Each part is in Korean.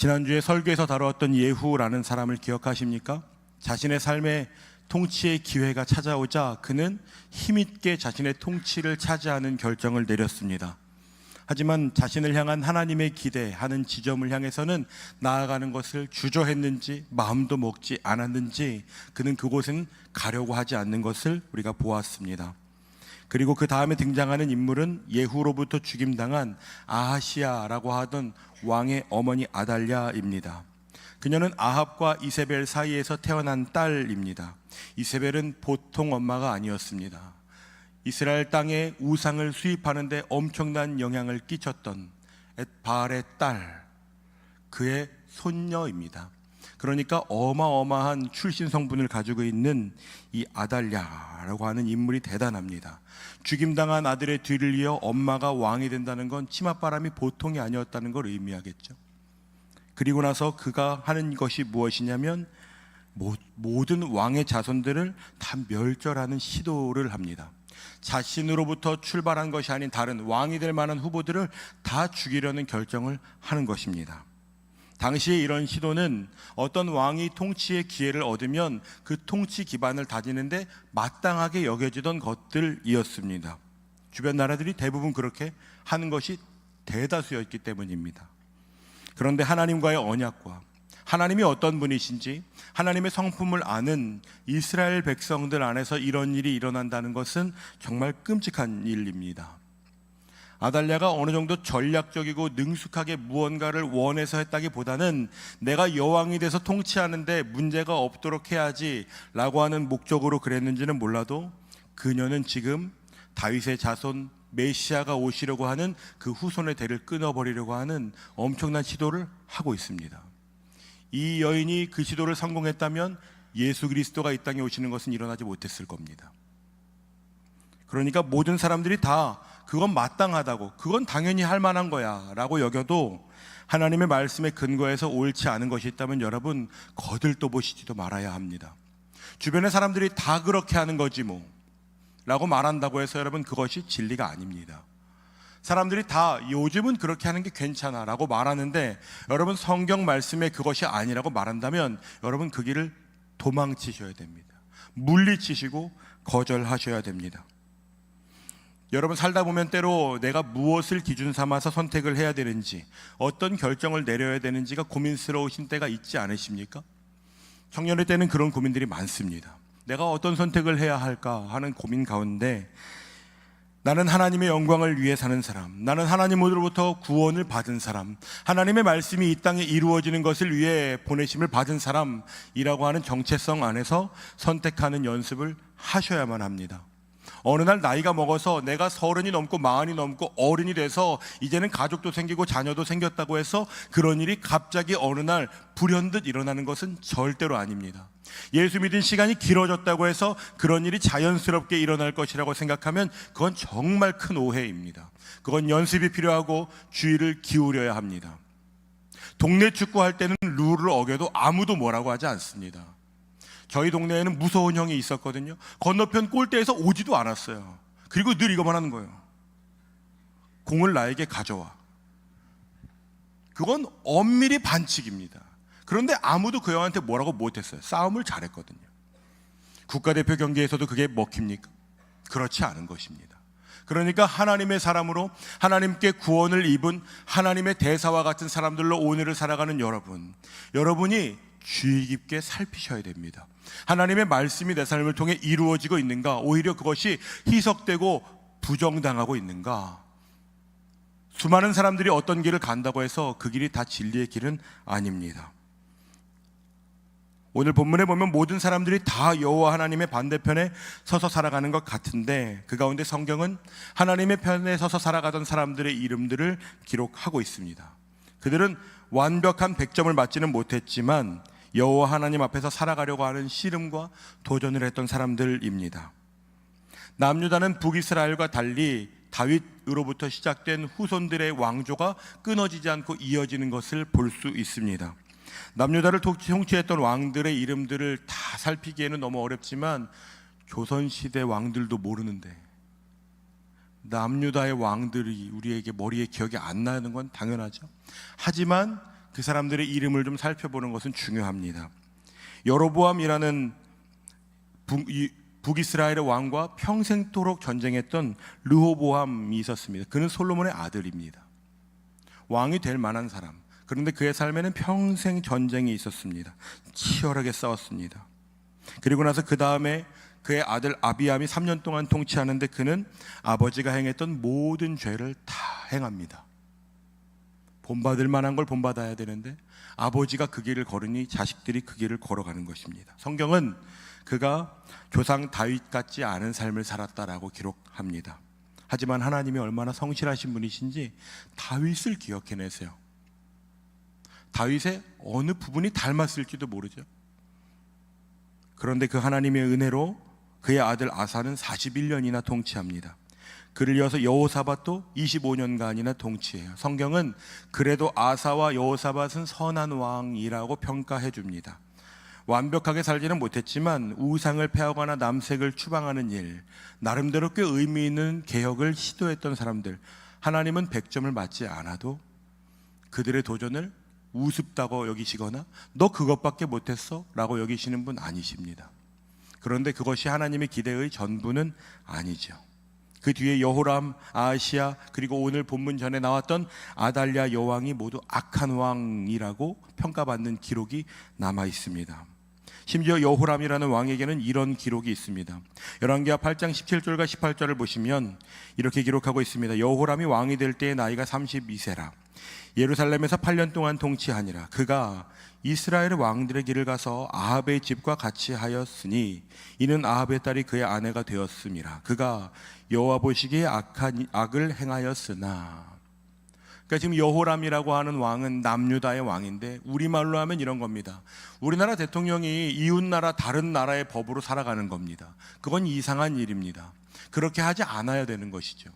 지난주에 설교에서 다루었던 예후라는 사람을 기억하십니까? 자신의 삶에 통치의 기회가 찾아오자 그는 힘있게 자신의 통치를 차지하는 결정을 내렸습니다. 하지만 자신을 향한 하나님의 기대하는 지점을 향해서는 나아가는 것을 주저했는지 마음도 먹지 않았는지 그는 그곳은 가려고 하지 않는 것을 우리가 보았습니다. 그리고 그 다음에 등장하는 인물은 예후로부터 죽임당한 아하시야라고 하던 왕의 어머니 아달랴입니다. 그녀는 아합과 이세벨 사이에서 태어난 딸입니다. 이세벨은 보통 엄마가 아니었습니다. 이스라엘 땅에 우상을 수입하는데 엄청난 영향을 끼쳤던 엣바알의 딸, 그의 손녀입니다. 그러니까 어마어마한 출신 성분을 가지고 있는 이 아달랴라고 하는 인물이 대단합니다. 죽임당한 아들의 뒤를 이어 엄마가 왕이 된다는 건 치맛바람이 보통이 아니었다는 걸 의미하겠죠. 그리고 나서 그가 하는 것이 무엇이냐면 모든 왕의 자손들을 다 멸절하는 시도를 합니다. 자신으로부터 출발한 것이 아닌 다른 왕이 될 만한 후보들을 다 죽이려는 결정을 하는 것입니다. 당시에 이런 시도는 어떤 왕이 통치의 기회를 얻으면 그 통치 기반을 다지는데 마땅하게 여겨지던 것들이었습니다. 주변 나라들이 대부분 그렇게 하는 것이 대다수였기 때문입니다. 그런데 하나님과의 언약과 하나님이 어떤 분이신지 하나님의 성품을 아는 이스라엘 백성들 안에서 이런 일이 일어난다는 것은 정말 끔찍한 일입니다. 아달랴가 어느 정도 전략적이고 능숙하게 무언가를 원해서 했다기보다는 내가 여왕이 돼서 통치하는데 문제가 없도록 해야지 라고 하는 목적으로 그랬는지는 몰라도 그녀는 지금 다윗의 자손 메시아가 오시려고 하는 그 후손의 대를 끊어버리려고 하는 엄청난 시도를 하고 있습니다. 이 여인이 그 시도를 성공했다면 예수 그리스도가 이 땅에 오시는 것은 일어나지 못했을 겁니다. 그러니까 모든 사람들이 다 그건 마땅하다고, 그건 당연히 할 만한 거야 라고 여겨도 하나님의 말씀에 근거해서 옳지 않은 것이 있다면 여러분 거들떠보시지도 말아야 합니다. 주변의 사람들이 다 그렇게 하는 거지 뭐 라고 말한다고 해서 여러분 그것이 진리가 아닙니다. 사람들이 다 요즘은 그렇게 하는 게 괜찮아 라고 말하는데 여러분 성경 말씀에 그것이 아니라고 말한다면 여러분 그 길을 도망치셔야 됩니다. 물리치시고 거절하셔야 됩니다. 여러분 살다 보면 때로 내가 무엇을 기준 삼아서 선택을 해야 되는지, 어떤 결정을 내려야 되는지가 고민스러우신 때가 있지 않으십니까? 청년의 때는 그런 고민들이 많습니다. 내가 어떤 선택을 해야 할까 하는 고민 가운데 나는 하나님의 영광을 위해 사는 사람, 나는 하나님으로부터 구원을 받은 사람, 하나님의 말씀이 이 땅에 이루어지는 것을 위해 보내심을 받은 사람이라고 하는 정체성 안에서 선택하는 연습을 하셔야만 합니다. 어느 날 나이가 먹어서 내가 30이 넘고 40이 넘고 어른이 돼서 이제는 가족도 생기고 자녀도 생겼다고 해서 그런 일이 갑자기 어느 날 불현듯 일어나는 것은 절대로 아닙니다. 예수 믿은 시간이 길어졌다고 해서 그런 일이 자연스럽게 일어날 것이라고 생각하면 그건 정말 큰 오해입니다. 그건 연습이 필요하고 주의를 기울여야 합니다. 동네 축구할 때는 룰을 어겨도 아무도 뭐라고 하지 않습니다. 저희 동네에는 무서운 형이 있었거든요. 건너편 골대에서 오지도 않았어요. 그리고 늘 이거만 하는 거예요. 공을 나에게 가져와. 그건 엄밀히 반칙입니다. 그런데 아무도 그 형한테 뭐라고 못했어요. 싸움을 잘했거든요. 국가대표 경기에서도 그게 먹힙니까? 그렇지 않은 것입니다. 그러니까 하나님의 사람으로 하나님께 구원을 입은 하나님의 대사와 같은 사람들로 오늘을 살아가는 여러분이 주의 깊게 살피셔야 됩니다. 하나님의 말씀이 내 삶을 통해 이루어지고 있는가, 오히려 그것이 희석되고 부정당하고 있는가. 수많은 사람들이 어떤 길을 간다고 해서 그 길이 다 진리의 길은 아닙니다. 오늘 본문에 보면 모든 사람들이 다 여호와 하나님의 반대편에 서서 살아가는 것 같은데 그 가운데 성경은 하나님의 편에 서서 살아가던 사람들의 이름들을 기록하고 있습니다. 그들은 완벽한 100점을 맞지는 못했지만 여호와 하나님 앞에서 살아가려고 하는 씨름과 도전을 했던 사람들입니다. 남유다는 북이스라엘과 달리 다윗으로부터 시작된 후손들의 왕조가 끊어지지 않고 이어지는 것을 볼 수 있습니다. 남유다를 통치했던 왕들의 이름들을 다 살피기에는 너무 어렵지만 조선시대 왕들도 모르는데 남유다의 왕들이 우리에게 머리에 기억이 안 나는 건 당연하죠. 하지만 그 사람들의 이름을 좀 살펴보는 것은 중요합니다. 여로보암이라는 북이스라엘의 왕과 평생토록 전쟁했던 르호보암이 있었습니다. 그는 솔로몬의 아들입니다. 왕이 될 만한 사람. 그런데 그의 삶에는 평생 전쟁이 있었습니다. 치열하게 싸웠습니다. 그리고 나서 그 다음에 그의 아들 아비암이 3년 동안 통치하는데 그는 아버지가 행했던 모든 죄를 다 행합니다. 본받을 만한 걸 본받아야 되는데 아버지가 그 길을 걸으니 자식들이 그 길을 걸어가는 것입니다. 성경은 그가 조상 다윗 같지 않은 삶을 살았다라고 기록합니다. 하지만 하나님이 얼마나 성실하신 분이신지 다윗을 기억해내세요. 다윗의 어느 부분이 닮았을지도 모르죠. 그런데 그 하나님의 은혜로 그의 아들 아사는 41년이나 통치합니다. 그를 이어서 여호사밧도 25년간이나 통치해요. 성경은 그래도 아사와 여호사밧은 선한 왕이라고 평가해 줍니다. 완벽하게 살지는 못했지만 우상을 폐하거나 남색을 추방하는 일, 나름대로 꽤 의미 있는 개혁을 시도했던 사람들, 하나님은 100점을 맞지 않아도 그들의 도전을 우습다고 여기시거나 너 그것밖에 못했어? 라고 여기시는 분 아니십니다. 그런데 그것이 하나님의 기대의 전부는 아니죠. 그 뒤에 여호람, 아하시야, 그리고 오늘 본문 전에 나왔던 아달랴 여왕이 모두 악한 왕이라고 평가받는 기록이 남아 있습니다. 심지어 여호람이라는 왕에게는 이런 기록이 있습니다. 열왕기하 8장 17절과 18절을 보시면 이렇게 기록하고 있습니다. 여호람이 왕이 될 때의 나이가 32세라 예루살렘에서 8년 동안 통치하니라. 그가 이스라엘의 왕들의 길을 가서 아합의 집과 같이 하였으니 이는 아합의 딸이 그의 아내가 되었음이라. 그가 여호와 보시기에 악을 행하였으나. 그러니까 지금 여호람이라고 하는 왕은 남유다의 왕인데 우리말로 하면 이런 겁니다. 우리나라 대통령이 이웃나라 다른 나라의 법으로 살아가는 겁니다. 그건 이상한 일입니다. 그렇게 하지 않아야 되는 것이죠.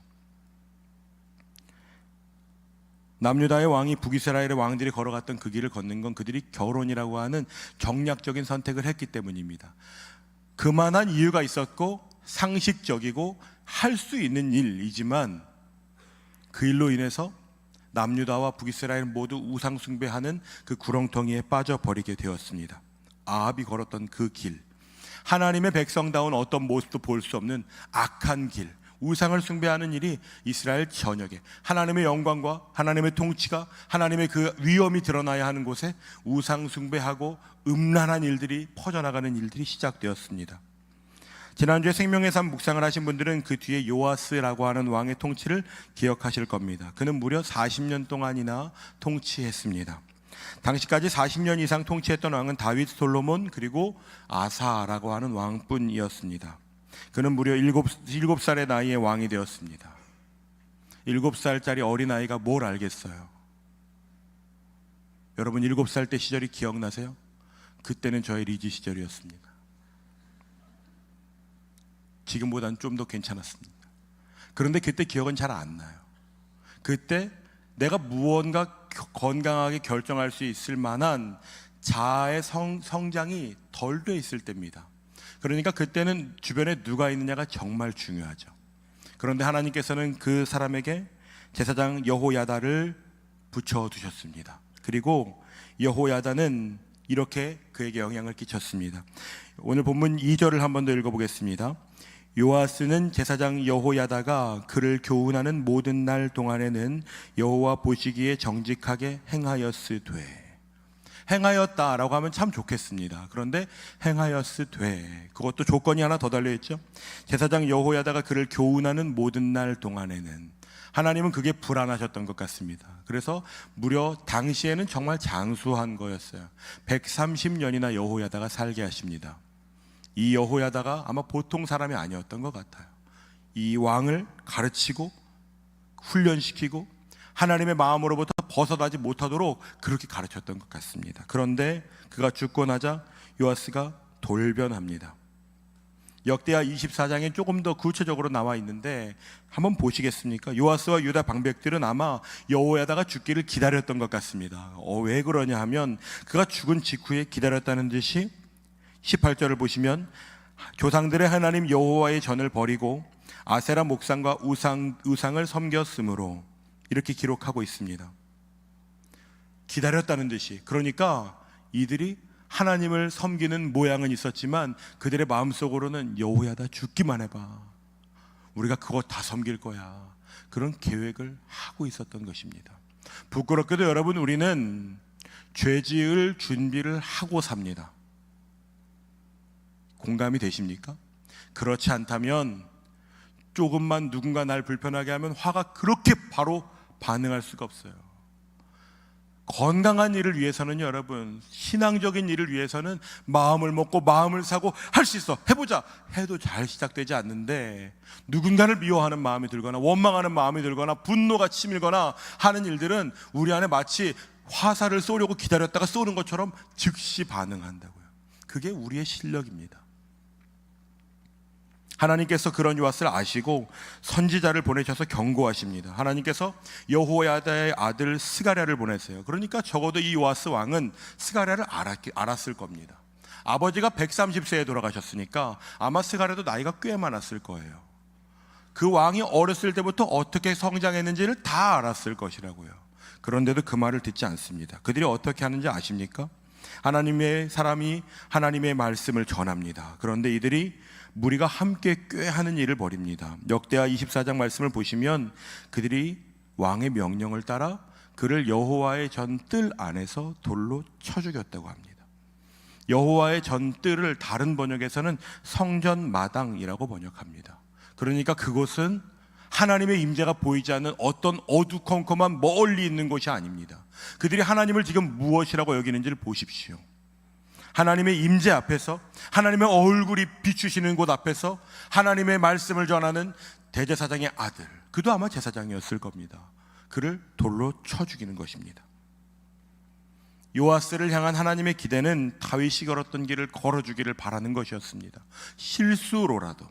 남유다의 왕이 북이스라엘의 왕들이 걸어갔던 그 길을 걷는 건 그들이 결혼이라고 하는 정략적인 선택을 했기 때문입니다. 그만한 이유가 있었고 상식적이고 할 수 있는 일이지만 그 일로 인해서 남유다와 북이스라엘 모두 우상 숭배하는 그 구렁텅이에 빠져버리게 되었습니다. 아합이 걸었던 그 길, 하나님의 백성다운 어떤 모습도 볼 수 없는 악한 길, 우상을 숭배하는 일이 이스라엘 전역에 하나님의 영광과 하나님의 통치가, 하나님의 그 위엄이 드러나야 하는 곳에 우상 숭배하고 음란한 일들이 퍼져나가는 일들이 시작되었습니다. 지난주에 생명의 삶 묵상을 하신 분들은 그 뒤에 요아스라고 하는 왕의 통치를 기억하실 겁니다. 그는 무려 40년 동안이나 통치했습니다. 당시까지 40년 이상 통치했던 왕은 다윗, 솔로몬, 그리고 아사라고 하는 왕뿐이었습니다. 그는 무려 7살의 나이에 왕이 되었습니다. 7살짜리 어린아이가 뭘 알겠어요? 여러분 7살 때 시절이 기억나세요? 그때는 저의 리즈 시절이었습니다. 지금보다는 좀 더 괜찮았습니다. 그런데 그때 기억은 잘 안 나요. 그때 내가 무언가 건강하게 결정할 수 있을 만한 자아의 성장이 덜 돼 있을 때입니다. 그러니까 그때는 주변에 누가 있느냐가 정말 중요하죠. 그런데 하나님께서는 그 사람에게 제사장 여호야다를 붙여두셨습니다. 그리고 여호야다는 이렇게 그에게 영향을 끼쳤습니다. 오늘 본문 2절을 한 번 더 읽어보겠습니다. 요아스는 제사장 여호야다가 그를 교훈하는 모든 날 동안에는 여호와 보시기에 정직하게 행하였으되. 행하였다라고 하면 참 좋겠습니다. 그런데 행하였으되, 그것도 조건이 하나 더 달려있죠. 제사장 여호야다가 그를 교훈하는 모든 날 동안에는, 하나님은 그게 불안하셨던 것 같습니다. 그래서 무려 당시에는 정말 장수한 거였어요. 130년이나 여호야다가 살게 하십니다. 이 여호야다가 아마 보통 사람이 아니었던 것 같아요. 이 왕을 가르치고 훈련시키고 하나님의 마음으로부터 벗어나지 못하도록 그렇게 가르쳤던 것 같습니다. 그런데 그가 죽고 나자 요아스가 돌변합니다. 역대하 24장에 조금 더 구체적으로 나와 있는데 한번 보시겠습니까? 요아스와 유다 방백들은 아마 여호야다가 죽기를 기다렸던 것 같습니다. 왜 그러냐 하면 그가 죽은 직후에 기다렸다는 듯이 18절을 보시면 조상들의 하나님 여호와의 전을 버리고 아세라 목상과 우상을 섬겼으므로 이렇게 기록하고 있습니다. 기다렸다는 듯이. 그러니까 이들이 하나님을 섬기는 모양은 있었지만 그들의 마음속으로는 여호야다, 죽기만 해봐, 우리가 그거 다 섬길 거야, 그런 계획을 하고 있었던 것입니다. 부끄럽게도 여러분, 우리는 죄 지을 준비를 하고 삽니다. 공감이 되십니까? 그렇지 않다면 조금만 누군가 날 불편하게 하면 화가 그렇게 바로 반응할 수가 없어요. 건강한 일을 위해서는 여러분, 신앙적인 일을 위해서는 마음을 먹고 마음을 사고 할 수 있어, 해보자 해도 잘 시작되지 않는데, 누군가를 미워하는 마음이 들거나 원망하는 마음이 들거나 분노가 치밀거나 하는 일들은 우리 안에 마치 화살을 쏘려고 기다렸다가 쏘는 것처럼 즉시 반응한다고요. 그게 우리의 실력입니다. 하나님께서 그런 요아스를 아시고 선지자를 보내셔서 경고하십니다. 하나님께서 여호야다의 아들 스가랴를 보내세요. 그러니까 적어도 이 요아스 왕은 스가랴를 알았을 겁니다. 아버지가 130세에 돌아가셨으니까 아마 스가랴도 나이가 꽤 많았을 거예요. 그 왕이 어렸을 때부터 어떻게 성장했는지를 다 알았을 것이라고요. 그런데도 그 말을 듣지 않습니다. 그들이 어떻게 하는지 아십니까? 하나님의 사람이 하나님의 말씀을 전합니다. 그런데 이들이 무리가 함께 꾀하는 일을 벌입니다. 역대하 24장 말씀을 보시면 그들이 왕의 명령을 따라 그를 여호와의 전 뜰 안에서 돌로 쳐 죽였다고 합니다. 여호와의 전 뜰을 다른 번역에서는 성전 마당이라고 번역합니다. 그러니까 그곳은 하나님의 임재가 보이지 않는 어떤 어두컴컴한 멀리 있는 곳이 아닙니다. 그들이 하나님을 지금 무엇이라고 여기는지를 보십시오. 하나님의 임재 앞에서, 하나님의 얼굴이 비추시는 곳 앞에서 하나님의 말씀을 전하는 대제사장의 아들, 그도 아마 제사장이었을 겁니다. 그를 돌로 쳐 죽이는 것입니다. 요아스를 향한 하나님의 기대는 다윗이 걸었던 길을 걸어주기를 바라는 것이었습니다. 실수로라도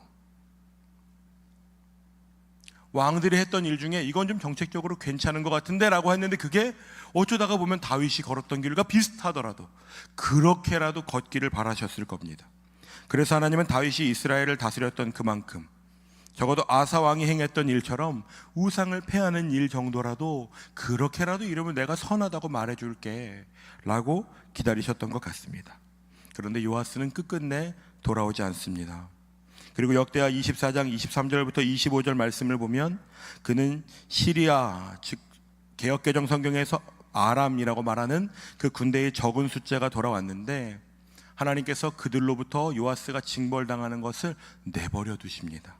왕들이 했던 일 중에 이건 좀 정책적으로 괜찮은 것 같은데 라고 했는데 그게 어쩌다가 보면 다윗이 걸었던 길과 비슷하더라도 그렇게라도 걷기를 바라셨을 겁니다. 그래서 하나님은 다윗이 이스라엘을 다스렸던 그만큼 적어도 아사 왕이 행했던 일처럼 우상을 폐하는 일 정도라도 그렇게라도 이러면 내가 선하다고 말해줄게 라고 기다리셨던 것 같습니다. 그런데 요아스는 끝끝내 돌아오지 않습니다. 그리고 역대하 24장 23절부터 25절 말씀을 보면 그는 시리아, 즉 개역개정 성경에서 아람이라고 말하는 그 군대의 적은 숫자가 돌아왔는데 하나님께서 그들로부터 요아스가 징벌당하는 것을 내버려 두십니다.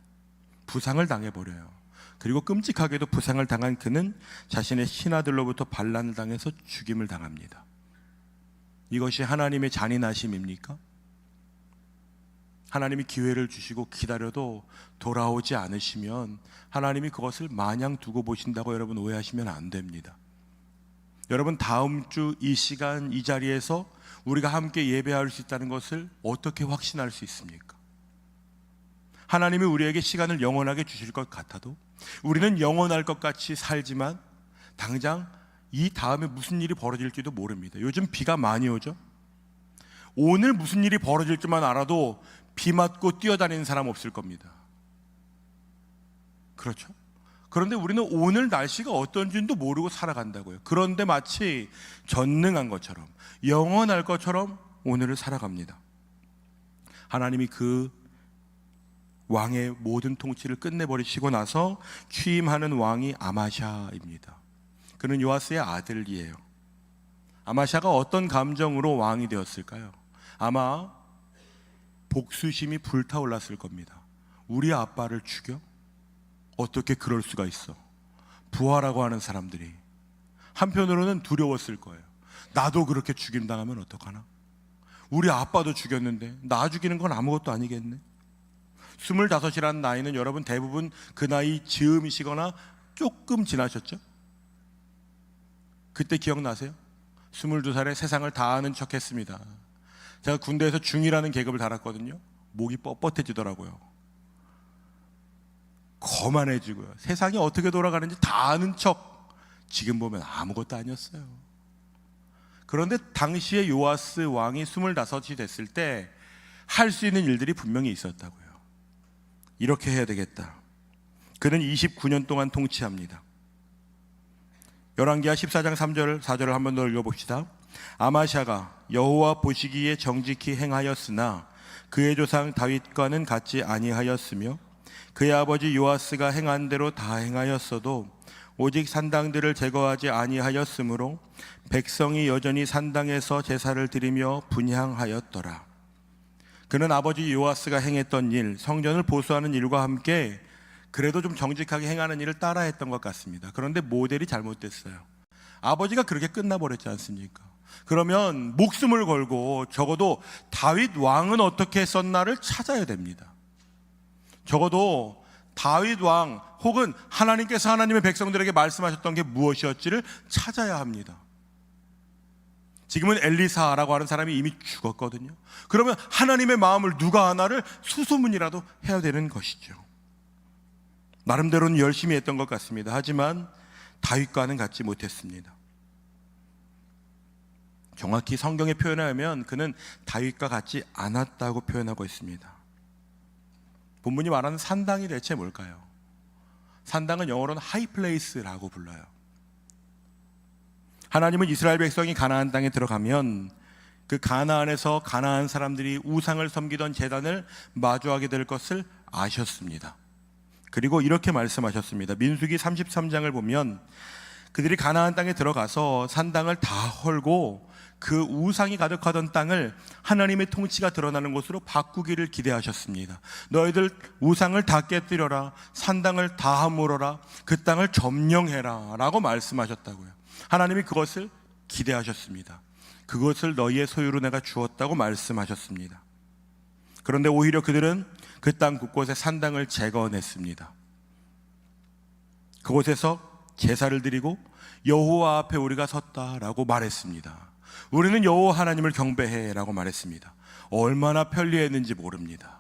부상을 당해버려요. 그리고 끔찍하게도 부상을 당한 그는 자신의 신하들로부터 반란을 당해서 죽임을 당합니다. 이것이 하나님의 잔인하심입니까? 하나님이 기회를 주시고 기다려도 돌아오지 않으시면 하나님이 그것을 마냥 두고 보신다고 여러분 오해하시면 안 됩니다. 여러분, 다음 주 이 시간 이 자리에서 우리가 함께 예배할 수 있다는 것을 어떻게 확신할 수 있습니까? 하나님이 우리에게 시간을 영원하게 주실 것 같아도 우리는 영원할 것 같이 살지만 당장 이 다음에 무슨 일이 벌어질지도 모릅니다. 요즘 비가 많이 오죠? 오늘 무슨 일이 벌어질지만 알아도 비 맞고 뛰어다니는 사람 없을 겁니다. 그렇죠? 그런데 우리는 오늘 날씨가 어떤지도 모르고 살아간다고요. 그런데 마치 전능한 것처럼, 영원할 것처럼 오늘을 살아갑니다. 하나님이 그 왕의 모든 통치를 끝내버리시고 나서 취임하는 왕이 아마샤입니다. 그는 요아스의 아들이에요. 아마샤가 어떤 감정으로 왕이 되었을까요? 아마 복수심이 불타올랐을 겁니다. 우리 아빠를 죽여? 어떻게 그럴 수가 있어? 부하라고 하는 사람들이. 한편으로는 두려웠을 거예요. 나도 그렇게 죽임당하면 어떡하나? 우리 아빠도 죽였는데 나 죽이는 건 아무것도 아니겠네? 25이라는 나이는 여러분 대부분 그 나이 즈음이시거나 조금 지나셨죠? 그때 기억나세요? 22살에 세상을 다 아는 척 했습니다. 제가 군대에서 중이라는 계급을 달았거든요. 목이 뻣뻣해지더라고요. 거만해지고요. 세상이 어떻게 돌아가는지 다 아는 척. 지금 보면 아무것도 아니었어요. 그런데 당시에 요아스 왕이 25이 됐을 때 할 수 있는 일들이 분명히 있었다고요. 이렇게 해야 되겠다. 그는 29년 동안 통치합니다. 열왕기하 14장 3절 4절을 한번 더 읽어봅시다. 아마샤가 여호와 보시기에 정직히 행하였으나 그의 조상 다윗과는 같지 아니하였으며 그의 아버지 요아스가 행한 대로 다 행하였어도 오직 산당들을 제거하지 아니하였으므로 백성이 여전히 산당에서 제사를 드리며 분향하였더라. 그는 아버지 요아스가 행했던 일, 성전을 보수하는 일과 함께 그래도 좀 정직하게 행하는 일을 따라했던 것 같습니다. 그런데 모델이 잘못됐어요. 아버지가 그렇게 끝나버렸지 않습니까? 그러면 목숨을 걸고 적어도 다윗 왕은 어떻게 했었나를 찾아야 됩니다. 적어도 다윗 왕 혹은 하나님께서 하나님의 백성들에게 말씀하셨던 게 무엇이었지를 찾아야 합니다. 지금은 엘리사라고 하는 사람이 이미 죽었거든요. 그러면 하나님의 마음을 누가 하나를 수소문이라도 해야 되는 것이죠. 나름대로는 열심히 했던 것 같습니다. 하지만 다윗과는 같지 못했습니다. 정확히 성경에 표현하면 그는 다윗과 같지 않았다고 표현하고 있습니다. 본문이 말하는 산당이 대체 뭘까요? 산당은 영어로는 하이플레이스라고 불러요. 하나님은 이스라엘 백성이 가나안 땅에 들어가면 그 가나안에서 가나안 사람들이 우상을 섬기던 제단을 마주하게 될 것을 아셨습니다. 그리고 이렇게 말씀하셨습니다. 민수기 33장을 보면 그들이 가나안 땅에 들어가서 산당을 다 헐고 그 우상이 가득하던 땅을 하나님의 통치가 드러나는 곳으로 바꾸기를 기대하셨습니다. 너희들 우상을 다 깨뜨려라, 산당을 다 물어라, 그 땅을 점령해라 라고 말씀하셨다고요. 하나님이 그것을 기대하셨습니다. 그것을 너희의 소유로 내가 주었다고 말씀하셨습니다. 그런데 오히려 그들은 그 땅 곳곳에 산당을 제거했습니다. 그곳에서 제사를 드리고 여호와 앞에 우리가 섰다라고 말했습니다. 우리는 여호와 하나님을 경배해라고 말했습니다. 얼마나 편리했는지 모릅니다.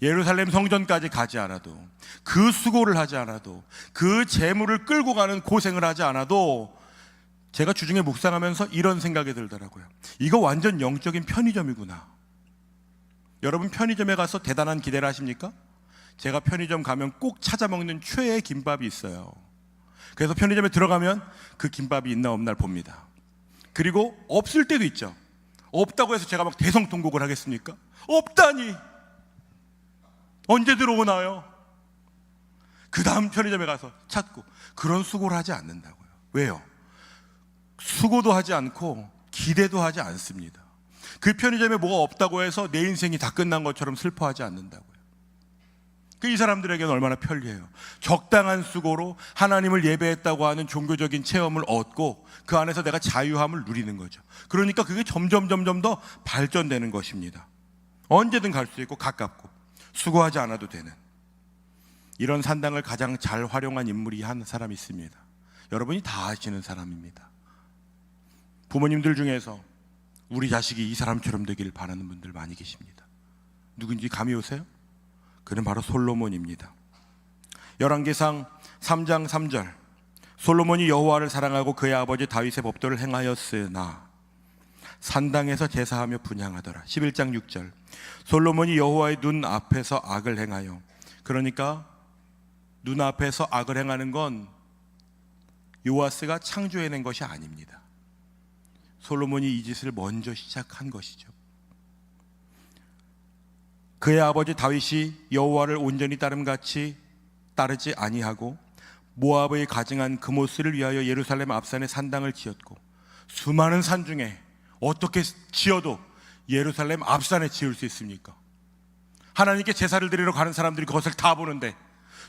예루살렘 성전까지 가지 않아도, 그 수고를 하지 않아도, 그 재물을 끌고 가는 고생을 하지 않아도 제가 주중에 묵상하면서 이런 생각이 들더라고요. 이거 완전 영적인 편의점이구나. 여러분 편의점에 가서 대단한 기대를 하십니까? 제가 편의점 가면 꼭 찾아 먹는 최애 김밥이 있어요. 그래서 편의점에 들어가면 그 김밥이 있나 없나 봅니다. 그리고 없을 때도 있죠. 없다고 해서 제가 막 대성통곡을 하겠습니까? 없다니! 언제 들어오나요? 그 다음 편의점에 가서 찾고. 그런 수고를 하지 않는다고요. 왜요? 수고도 하지 않고 기대도 하지 않습니다. 그 편의점에 뭐가 없다고 해서 내 인생이 다 끝난 것처럼 슬퍼하지 않는다고요. 이 사람들에게는 얼마나 편리해요. 적당한 수고로 하나님을 예배했다고 하는 종교적인 체험을 얻고 그 안에서 내가 자유함을 누리는 거죠. 그러니까 그게 점점 더 발전되는 것입니다. 언제든 갈 수 있고 가깝고 수고하지 않아도 되는, 이런 산당을 가장 잘 활용한 인물이 한 사람이 있습니다. 여러분이 다 아시는 사람입니다. 부모님들 중에서 우리 자식이 이 사람처럼 되기를 바라는 분들 많이 계십니다. 누군지 감이 오세요? 그는 바로 솔로몬입니다. 열왕기상 3장 3절, 솔로몬이 여호와를 사랑하고 그의 아버지 다윗의 법도를 행하였으나 산당에서 제사하며 분향하더라. 11장 6절, 솔로몬이 여호와의 눈 앞에서 악을 행하여, 그러니까 눈 앞에서 악을 행하는 건 요아스가 창조해낸 것이 아닙니다. 솔로몬이 이 짓을 먼저 시작한 것이죠. 그의 아버지 다윗이 여호와를 온전히 따름같이 따르지 아니하고 모압의 가증한 그모스를 위하여 예루살렘 앞산에 산당을 지었고, 수많은 산 중에 어떻게 지어도 예루살렘 앞산에 지을 수 있습니까? 하나님께 제사를 드리러 가는 사람들이 그것을 다 보는데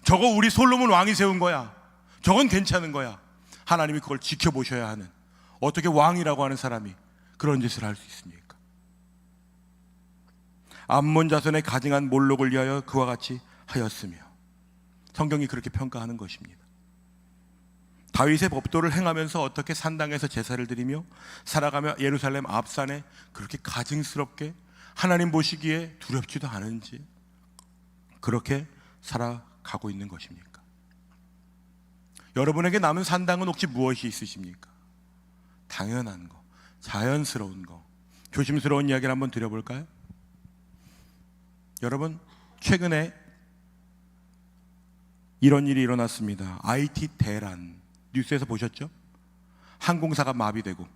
저거 우리 솔로몬 왕이 세운 거야, 저건 괜찮은 거야. 하나님이 그걸 지켜보셔야 하는, 어떻게 왕이라고 하는 사람이 그런 짓을 할 수 있습니까? 암몬 자손의 가증한 몰록을 위하여 그와 같이 하였으며, 성경이 그렇게 평가하는 것입니다. 다윗의 법도를 행하면서 어떻게 산당에서 제사를 드리며 살아가며 예루살렘 앞산에 그렇게 가증스럽게 하나님 보시기에 두렵지도 않은지 그렇게 살아가고 있는 것입니까? 여러분에게 남은 산당은 혹시 무엇이 있으십니까? 당연한 거, 자연스러운 거, 조심스러운 이야기를 한번 드려볼까요? 여러분, 최근에 이런 일이 일어났습니다. IT 대란, 뉴스에서 보셨죠? 항공사가 마비되고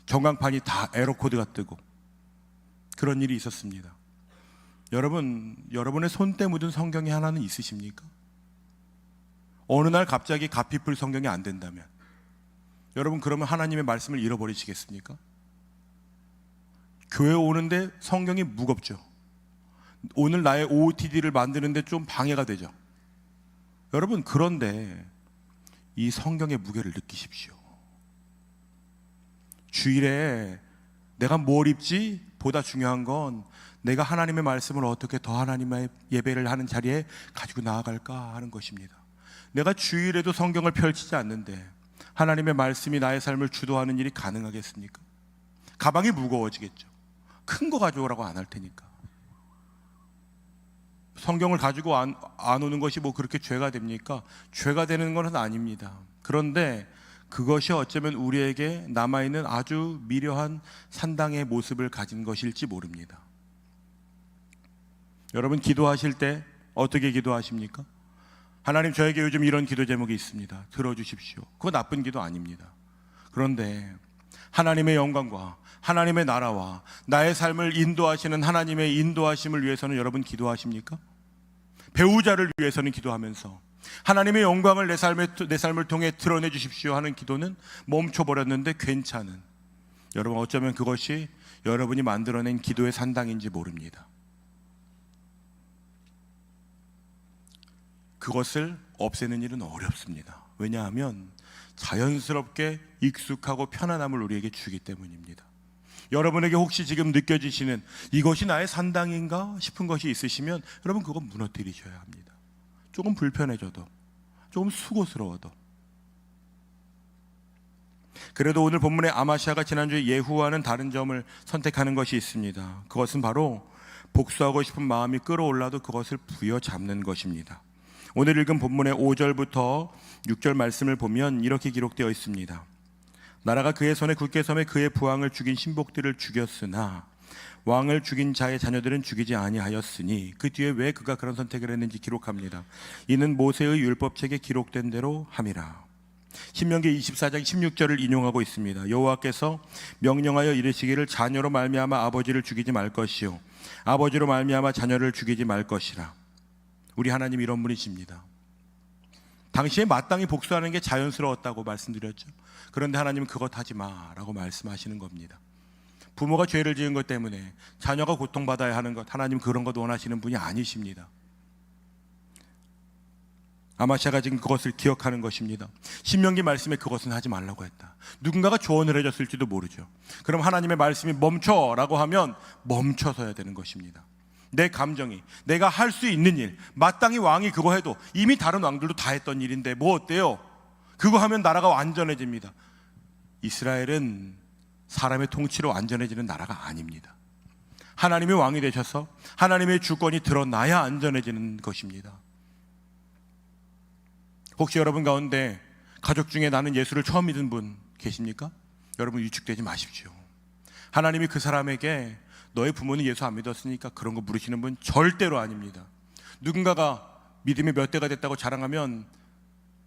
전광판이 다 에러코드가 뜨고 그런 일이 있었습니다. 여러분, 여러분의 손때 묻은 성경이 하나는 있으십니까? 어느 날 갑자기 가피풀 성경이 안 된다면 여러분, 그러면 하나님의 말씀을 잃어버리시겠습니까? 교회 오는데 성경이 무겁죠. 오늘 나의 OOTD를 만드는데 좀 방해가 되죠. 여러분, 그런데 이 성경의 무게를 느끼십시오. 주일에 내가 뭘 입지? 보다 중요한 건 내가 하나님의 말씀을 어떻게 더 하나님의 예배를 하는 자리에 가지고 나아갈까 하는 것입니다. 내가 주일에도 성경을 펼치지 않는데 하나님의 말씀이 나의 삶을 주도하는 일이 가능하겠습니까? 가방이 무거워지겠죠. 큰 거 가져오라고 안 할 테니까. 성경을 가지고 안 오는 것이 뭐 그렇게 죄가 됩니까? 죄가 되는 것은 아닙니다. 그런데 그것이 어쩌면 우리에게 남아있는 아주 미려한 산당의 모습을 가진 것일지 모릅니다. 여러분, 기도하실 때 어떻게 기도하십니까? 하나님, 저에게 요즘 이런 기도 제목이 있습니다. 들어주십시오. 그거 나쁜 기도 아닙니다. 그런데 하나님의 영광과 하나님의 나라와 나의 삶을 인도하시는 하나님의 인도하심을 위해서는 여러분 기도하십니까? 배우자를 위해서는 기도하면서 하나님의 영광을 내 삶을 통해 드러내 주십시오 하는 기도는 멈춰버렸는데 괜찮은, 여러분, 어쩌면 그것이 여러분이 만들어낸 기도의 산당인지 모릅니다. 그것을 없애는 일은 어렵습니다. 왜냐하면 자연스럽게 익숙하고 편안함을 우리에게 주기 때문입니다. 여러분에게 혹시 지금 느껴지시는 이것이 나의 산당인가 싶은 것이 있으시면 여러분, 그건 무너뜨리셔야 합니다. 조금 불편해져도, 조금 수고스러워도. 그래도 오늘 본문의 아마시아가 지난주에 예후와는 다른 점을 선택하는 것이 있습니다. 그것은 바로 복수하고 싶은 마음이 끌어올라도 그것을 부여잡는 것입니다. 오늘 읽은 본문의 5절부터 6절 말씀을 보면 이렇게 기록되어 있습니다. 나라가 그의 손에 굳게 섬에 그의 부왕을 죽인 신복들을 죽였으나 왕을 죽인 자의 자녀들은 죽이지 아니하였으니, 그 뒤에 왜 그가 그런 선택을 했는지 기록합니다. 이는 모세의 율법책에 기록된 대로 함이라. 신명기 24장 16절을 인용하고 있습니다. 여호와께서 명령하여 이르시기를 자녀로 말미암아 아버지를 죽이지 말 것이요 아버지로 말미암아 자녀를 죽이지 말 것이라. 우리 하나님 이런 분이십니다. 당시에 마땅히 복수하는 게 자연스러웠다고 말씀드렸죠. 그런데 하나님은 그것 하지 마라고 말씀하시는 겁니다. 부모가 죄를 지은 것 때문에 자녀가 고통받아야 하는 것, 하나님 그런 것 원하시는 분이 아니십니다. 아마시아가 지금 그것을 기억하는 것입니다. 신명기 말씀에 그것은 하지 말라고 했다. 누군가가 조언을 해줬을지도 모르죠. 그럼 하나님의 말씀이 멈춰라고 하면 멈춰서야 되는 것입니다. 내 감정이, 내가 할 수 있는 일, 마땅히 왕이 그거 해도 이미 다른 왕들도 다 했던 일인데 뭐 어때요? 그거 하면 나라가 완전해집니다. 이스라엘은 사람의 통치로 안전해지는 나라가 아닙니다. 하나님의 왕이 되셔서 하나님의 주권이 드러나야 안전해지는 것입니다. 혹시 여러분 가운데 가족 중에 나는 예수를 처음 믿은 분 계십니까? 여러분 위축되지 마십시오. 하나님이 그 사람에게 너의 부모는 예수 안 믿었으니까 그런 거 물으시는 분 절대로 아닙니다. 누군가가 믿음이 몇 대가 됐다고 자랑하면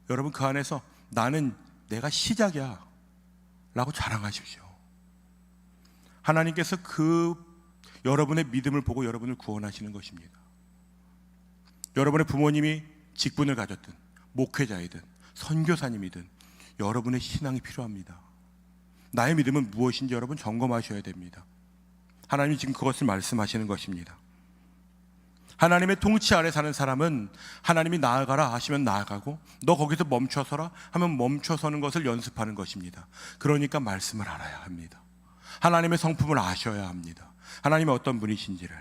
여러분 그 안에서 나는 내가 시작이야 라고 자랑하십시오. 하나님께서 그 여러분의 믿음을 보고 여러분을 구원하시는 것입니다. 여러분의 부모님이 직분을 가졌든 목회자이든 선교사님이든 여러분의 신앙이 필요합니다. 나의 믿음은 무엇인지 여러분 점검하셔야 됩니다. 하나님이 지금 그것을 말씀하시는 것입니다. 하나님의 통치 아래 사는 사람은 하나님이 나아가라 하시면 나아가고, 너 거기서 멈춰서라 하면 멈춰서는 것을 연습하는 것입니다. 그러니까 말씀을 알아야 합니다. 하나님의 성품을 아셔야 합니다. 하나님이 어떤 분이신지를.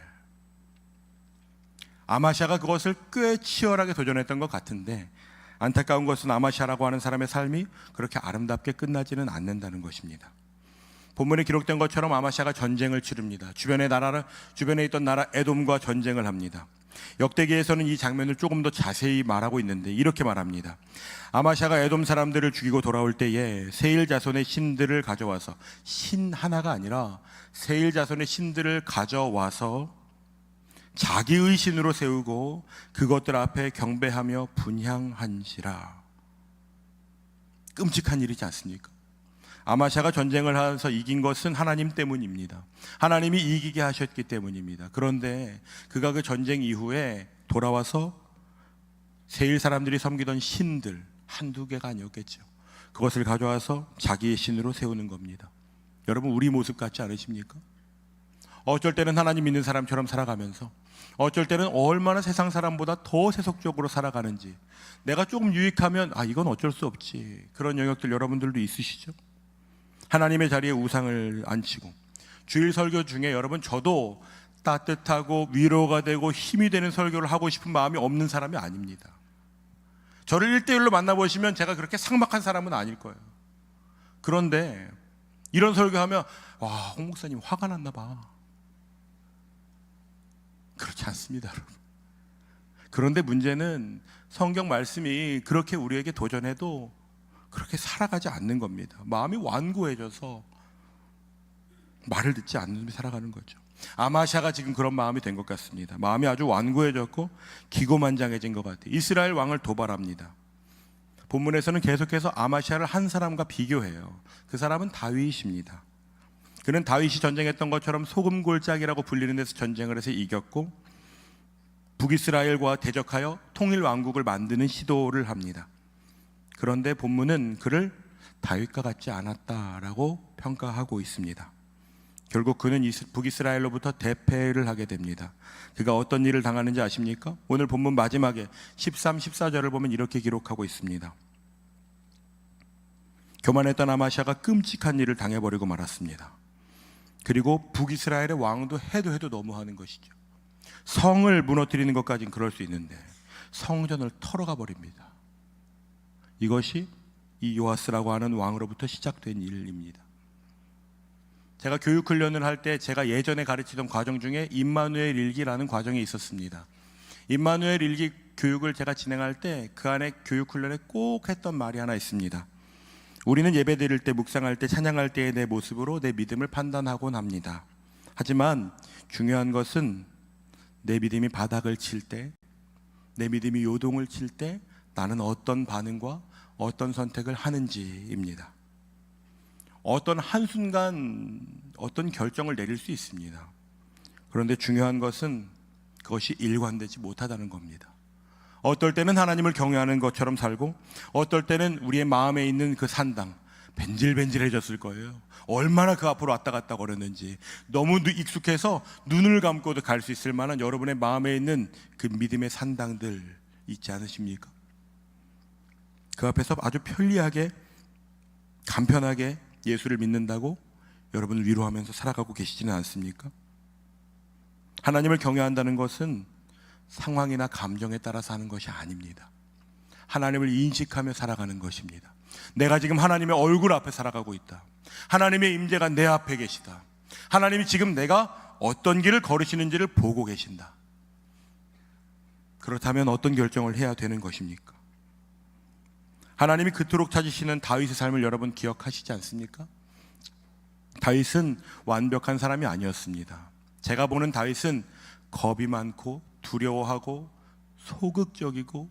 아마시아가 그것을 꽤 치열하게 도전했던 것 같은데, 안타까운 것은 아마시아라고 하는 사람의 삶이 그렇게 아름답게 끝나지는 않는다는 것입니다. 본문에 기록된 것처럼 아마시아가 전쟁을 치릅니다. 주변에 있던 나라 에돔과 전쟁을 합니다. 역대기에서는 이 장면을 조금 더 자세히 말하고 있는데 이렇게 말합니다. 아마시아가 에돔 사람들을 죽이고 돌아올 때에 세일 자손의 신들을 가져와서, 신 하나가 아니라 세일 자손의 신들을 가져와서 자기의 신으로 세우고 그것들 앞에 경배하며 분향한지라. 끔찍한 일이지 않습니까? 아마샤가 전쟁을 하면서 이긴 것은 하나님 때문입니다. 하나님이 이기게 하셨기 때문입니다. 그런데 그가 그 전쟁 이후에 돌아와서 세일 사람들이 섬기던 신들 한두 개가 아니었겠죠. 그것을 가져와서 자기의 신으로 세우는 겁니다. 여러분, 우리 모습 같지 않으십니까? 어쩔 때는 하나님 믿는 사람처럼 살아가면서 어쩔 때는 얼마나 세상 사람보다 더 세속적으로 살아가는지, 내가 조금 유익하면 이건 어쩔 수 없지, 그런 영역들 여러분들도 있으시죠? 하나님의 자리에 우상을 앉히고, 주일 설교 중에 여러분, 저도 따뜻하고 위로가 되고 힘이 되는 설교를 하고 싶은 마음이 없는 사람이 아닙니다. 저를 1대1로 만나보시면 제가 그렇게 삭막한 사람은 아닐 거예요. 그런데 이런 설교하면 홍 목사님 화가 났나 봐. 그렇지 않습니다, 여러분. 그런데 문제는 성경 말씀이 그렇게 우리에게 도전해도 그렇게 살아가지 않는 겁니다. 마음이 완고해져서 말을 듣지 않는 데 살아가는 거죠. 아마샤가 지금 그런 마음이 된 것 같습니다. 마음이 아주 완고해졌고 기고만장해진 것 같아요. 이스라엘 왕을 도발합니다. 본문에서는 계속해서 아마샤를 한 사람과 비교해요. 그 사람은 다윗입니다. 그는 다윗이 전쟁했던 것처럼 소금골짜기라고 불리는 데서 전쟁을 해서 이겼고, 북이스라엘과 대적하여 통일 왕국을 만드는 시도를 합니다. 그런데 본문은 그를 다윗과 같지 않았다라고 평가하고 있습니다. 결국 그는 북이스라엘로부터 대패를 하게 됩니다. 그가 어떤 일을 당하는지 아십니까? 오늘 본문 마지막에 13, 14절을 보면 이렇게 기록하고 있습니다. 교만했던 아마샤가 끔찍한 일을 당해버리고 말았습니다. 그리고 북이스라엘의 왕도 해도 너무하는 것이죠. 성을 무너뜨리는 것까지는 그럴 수 있는데 성전을 털어가 버립니다. 이것이 이 요아스라고 하는 왕으로부터 시작된 일입니다. 제가 교육훈련을 할 때 제가 예전에 가르치던 과정 중에 임마누엘 일기라는 과정이 있었습니다. 임마누엘 일기 교육을 제가 진행할 때 그 안에 교육훈련에 꼭 했던 말이 하나 있습니다. 우리는 예배 드릴 때, 묵상할 때, 찬양할 때의 내 모습으로 내 믿음을 판단하곤 합니다. 하지만 중요한 것은 내 믿음이 바닥을 칠 때, 내 믿음이 요동을 칠 때 나는 어떤 반응과 어떤 선택을 하는지입니다. 어떤 한순간 어떤 결정을 내릴 수 있습니다. 그런데 중요한 것은 그것이 일관되지 못하다는 겁니다. 어떨 때는 하나님을 경외하는 것처럼 살고, 어떨 때는 우리의 마음에 있는 그 산당, 벤질벤질해졌을 거예요. 얼마나 그 앞으로 왔다 갔다 거렸는지. 너무 익숙해서 눈을 감고도 갈 수 있을 만한 여러분의 마음에 있는 그 믿음의 산당들 있지 않으십니까? 그 앞에서 아주 편리하게, 간편하게 예수를 믿는다고 여러분을 위로하면서 살아가고 계시지는 않습니까? 하나님을 경외한다는 것은 상황이나 감정에 따라서 하는 것이 아닙니다. 하나님을 인식하며 살아가는 것입니다. 내가 지금 하나님의 얼굴 앞에 살아가고 있다. 하나님의 임재가 내 앞에 계시다. 하나님이 지금 내가 어떤 길을 걸으시는지를 보고 계신다. 그렇다면 어떤 결정을 해야 되는 것입니까? 하나님이 그토록 찾으시는 다윗의 삶을 여러분 기억하시지 않습니까? 다윗은 완벽한 사람이 아니었습니다. 제가 보는 다윗은 겁이 많고 두려워하고 소극적이고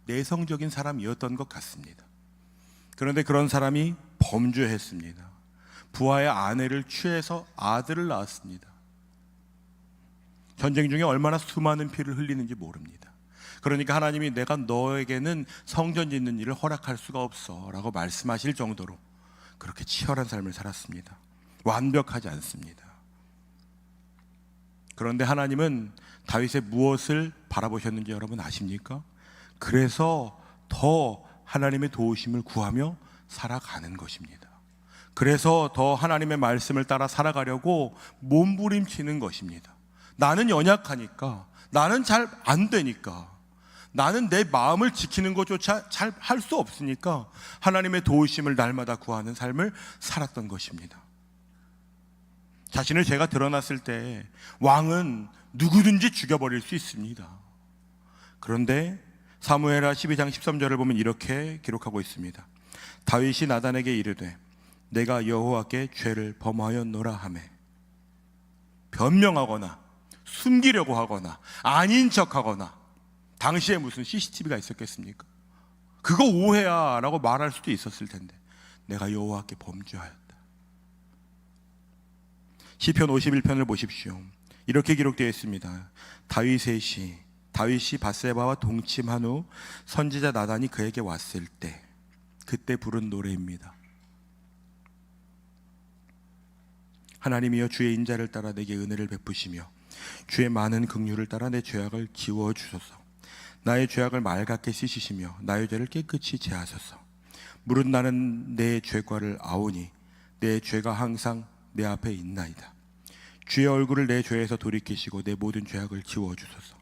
내성적인 사람이었던 것 같습니다. 그런데 그런 사람이 범죄했습니다. 부하의 아내를 취해서 아들을 낳았습니다. 전쟁 중에 얼마나 수많은 피를 흘리는지 모릅니다. 그러니까 하나님이 내가 너에게는 성전 짓는 일을 허락할 수가 없어 라고 말씀하실 정도로 그렇게 치열한 삶을 살았습니다. 완벽하지 않습니다. 그런데 하나님은 다윗의 무엇을 바라보셨는지 여러분 아십니까? 그래서 더 하나님의 도우심을 구하며 살아가는 것입니다. 그래서 더 하나님의 말씀을 따라 살아가려고 몸부림치는 것입니다. 나는 연약하니까, 나는 잘 안 되니까, 나는 내 마음을 지키는 것조차 잘 할 수 없으니까 하나님의 도우심을 날마다 구하는 삶을 살았던 것입니다. 자신을 제가 드러났을 때 왕은 누구든지 죽여버릴 수 있습니다. 그런데 사무엘하 12장 13절을 보면 이렇게 기록하고 있습니다. 다윗이 나단에게 이르되 내가 여호와께 죄를 범하였노라 하매, 변명하거나 숨기려고 하거나 아닌 척하거나, 당시에 무슨 CCTV가 있었겠습니까? 그거 오해야 라고 말할 수도 있었을 텐데 내가 여호와께 범죄하였다. 시편 51편을 보십시오. 이렇게 기록되어 있습니다. 다윗이 밧세바와 동침한 후 선지자 나단이 그에게 왔을 때 그때 부른 노래입니다. 하나님이여 주의 인자를 따라 내게 은혜를 베푸시며 주의 많은 긍휼을 따라 내 죄악을 지워주소서. 나의 죄악을 맑게 씻으시며 나의 죄를 깨끗이 제하소서. 물은 나는 내 죄과를 아오니 내 죄가 항상 내 앞에 있나이다. 주의 얼굴을 내 죄에서 돌이키시고 내 모든 죄악을 지워주소서.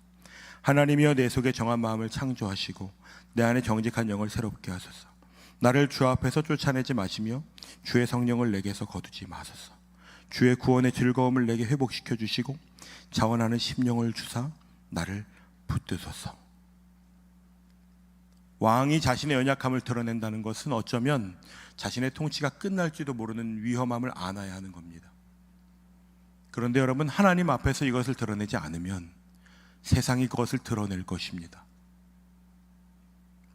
하나님이여 내 속에 정한 마음을 창조하시고 내 안에 정직한 영을 새롭게 하소서. 나를 주 앞에서 쫓아내지 마시며 주의 성령을 내게서 거두지 마소서. 주의 구원의 즐거움을 내게 회복시켜 주시고 자원하는 심령을 주사 나를 붙드소서. 왕이 자신의 연약함을 드러낸다는 것은 어쩌면 자신의 통치가 끝날지도 모르는 위험함을 안아야 하는 겁니다. 그런데 여러분, 하나님 앞에서 이것을 드러내지 않으면 세상이 그것을 드러낼 것입니다.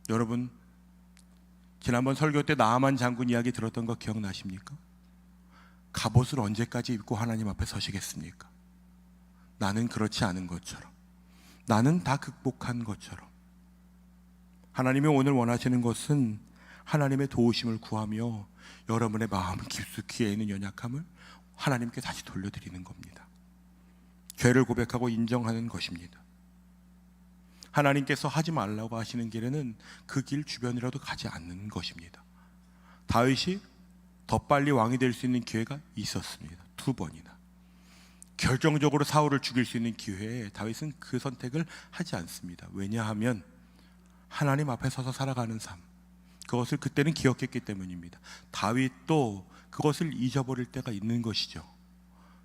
여러분, 지난번 설교 때 나아만 장군 이야기 들었던 거 기억나십니까? 갑옷을 언제까지 입고 하나님 앞에 서시겠습니까? 나는 그렇지 않은 것처럼, 나는 다 극복한 것처럼. 하나님이 오늘 원하시는 것은 하나님의 도우심을 구하며 여러분의 마음 깊숙이에 있는 연약함을 하나님께 다시 돌려드리는 겁니다. 죄를 고백하고 인정하는 것입니다. 하나님께서 하지 말라고 하시는 길에는 그 길 주변이라도 가지 않는 것입니다. 다윗이 더 빨리 왕이 될 수 있는 기회가 있었습니다. 2번이나. 결정적으로 사울을 죽일 수 있는 기회에 다윗은 그 선택을 하지 않습니다. 왜냐하면 하나님 앞에 서서 살아가는 삶, 그것을 그때는 기억했기 때문입니다. 다윗도 그것을 잊어버릴 때가 있는 것이죠.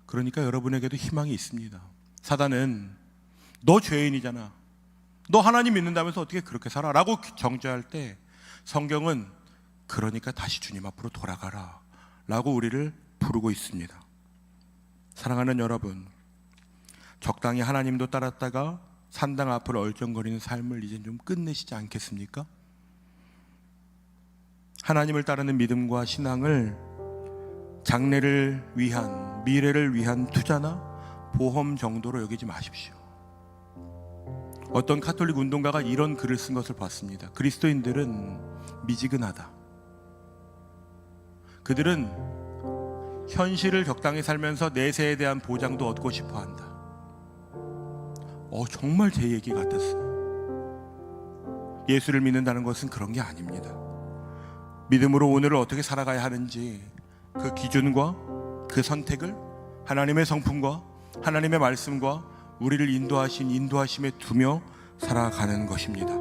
그러니까 여러분에게도 희망이 있습니다. 사단은 너 죄인이잖아, 너 하나님 믿는다면서 어떻게 그렇게 살아? 라고 정죄할 때 성경은 그러니까 다시 주님 앞으로 돌아가라 라고 우리를 부르고 있습니다. 사랑하는 여러분, 적당히 하나님도 따랐다가 산당 앞을 얼쩡거리는 삶을 이제 좀 끝내시지 않겠습니까? 하나님을 따르는 믿음과 신앙을 장래를 위한, 미래를 위한 투자나 보험 정도로 여기지 마십시오. 어떤 카톨릭 운동가가 이런 글을 쓴 것을 봤습니다. 그리스도인들은 미지근하다. 그들은 현실을 적당히 살면서 내세에 대한 보장도 얻고 싶어 한다. 정말 제 얘기 같았어요. 예수를 믿는다는 것은 그런 게 아닙니다. 믿음으로 오늘을 어떻게 살아가야 하는지 그 기준과 그 선택을 하나님의 성품과 하나님의 말씀과 우리를 인도하신 인도하심에 두며 살아가는 것입니다.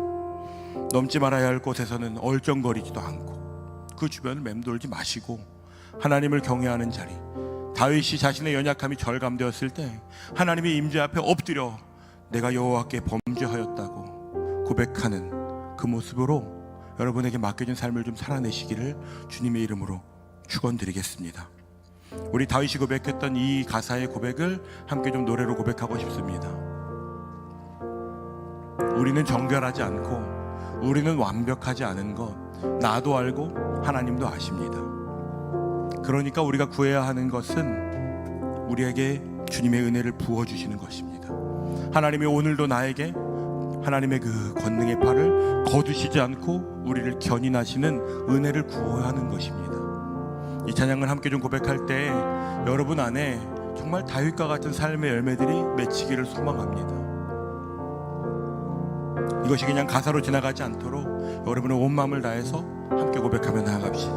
넘지 말아야 할 곳에서는 얼쩡거리지도 않고 그 주변을 맴돌지 마시고 하나님을 경외하는 자리, 다윗이 자신의 연약함이 절감되었을 때 하나님의 임재 앞에 엎드려 내가 여호와께 범죄하였다고 고백하는 그 모습으로 여러분에게 맡겨진 삶을 좀 살아내시기를 주님의 이름으로 축원드리겠습니다. 우리 다윗이 고백했던 이 가사의 고백을 함께 좀 노래로 고백하고 싶습니다. 우리는 정결하지 않고 우리는 완벽하지 않은 것 나도 알고 하나님도 아십니다. 그러니까 우리가 구해야 하는 것은 우리에게 주님의 은혜를 부어주시는 것입니다. 하나님이 오늘도 나에게 하나님의 그 권능의 팔을 거두시지 않고 우리를 견인하시는 은혜를 구하는 것입니다. 이 찬양을 함께 좀 고백할 때 여러분 안에 정말 다윗과 같은 삶의 열매들이 맺히기를 소망합니다. 이것이 그냥 가사로 지나가지 않도록 여러분의 온 마음을 다해서 함께 고백하며 나아갑시다.